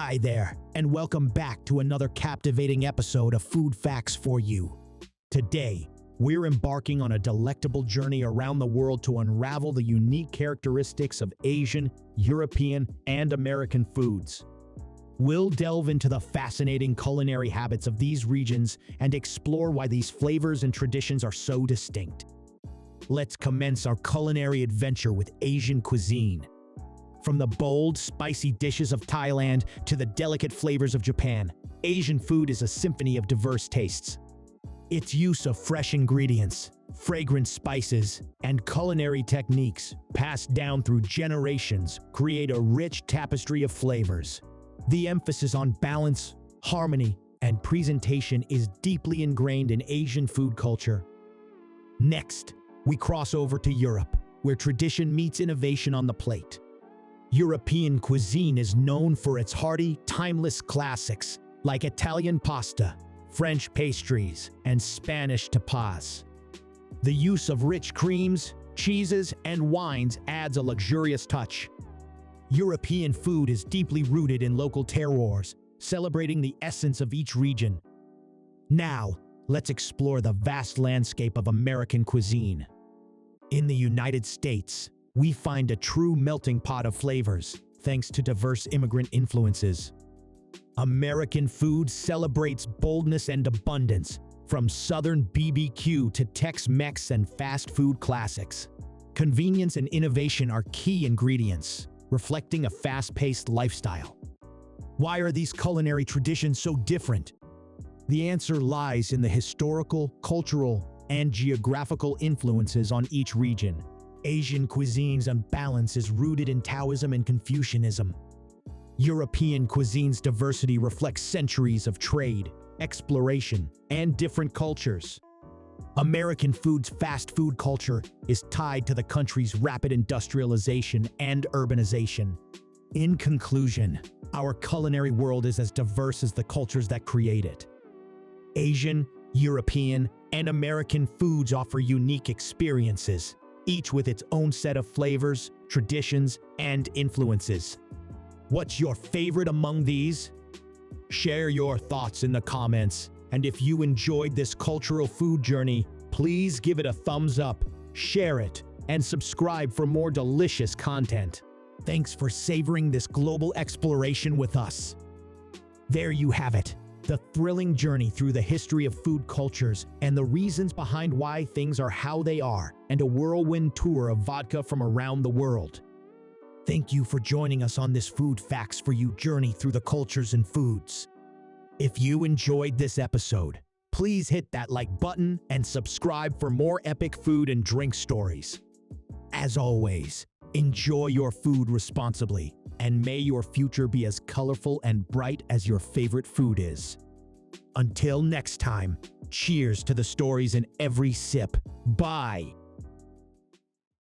Hi there, and welcome back to another captivating episode of Food Facts for You. Today, we're embarking on a delectable journey around the world to unravel the unique characteristics of Asian, European, and American foods. We'll delve into the fascinating culinary habits of these regions and explore why these flavors and traditions are so distinct. Let's commence our culinary adventure with Asian cuisine. From the bold, spicy dishes of Thailand to the delicate flavors of Japan, Asian food is a symphony of diverse tastes. Its use of fresh ingredients, fragrant spices, and culinary techniques passed down through generations create a rich tapestry of flavors. The emphasis on balance, harmony, and presentation is deeply ingrained in Asian food culture. Next, we cross over to Europe, where tradition meets innovation on the plate. European cuisine is known for its hearty, timeless classics like Italian pasta, French pastries, and Spanish tapas. The use of rich creams, cheeses, and wines adds a luxurious touch. European food is deeply rooted in local terroirs, celebrating the essence of each region. Now, let's explore the vast landscape of American cuisine. In the United States, we find a true melting pot of flavors, thanks to diverse immigrant influences. American food celebrates boldness and abundance, from Southern BBQ to Tex-Mex and fast food classics. Convenience and innovation are key ingredients, reflecting a fast-paced lifestyle. Why are these culinary traditions so different? The answer lies in the historical, cultural, and geographical influences on each region. Asian cuisine's balance is rooted in Taoism and Confucianism. European cuisine's diversity reflects centuries of trade, exploration, and different cultures. American food's fast food culture is tied to the country's rapid industrialization and urbanization. In conclusion, our culinary world is as diverse as the cultures that create it. Asian, European, and American foods offer unique experiences, each with its own set of flavors, traditions, and influences. What's your favorite among these? Share your thoughts in the comments, and if you enjoyed this cultural food journey, please give it a thumbs up, share it, and subscribe for more delicious content. Thanks for savoring this global exploration with us. There you have it, the thrilling journey through the history of food cultures and the reasons behind why things are how they are, and a whirlwind tour of vodka from around the world. Thank you for joining us on this Food Facts for You journey through the cultures and foods. If you enjoyed this episode, please hit that like button and subscribe for more epic food and drink stories. As always, enjoy your food responsibly, and may your future be as colorful and bright as your favorite food is. Until next time, cheers to the stories in every sip. Bye.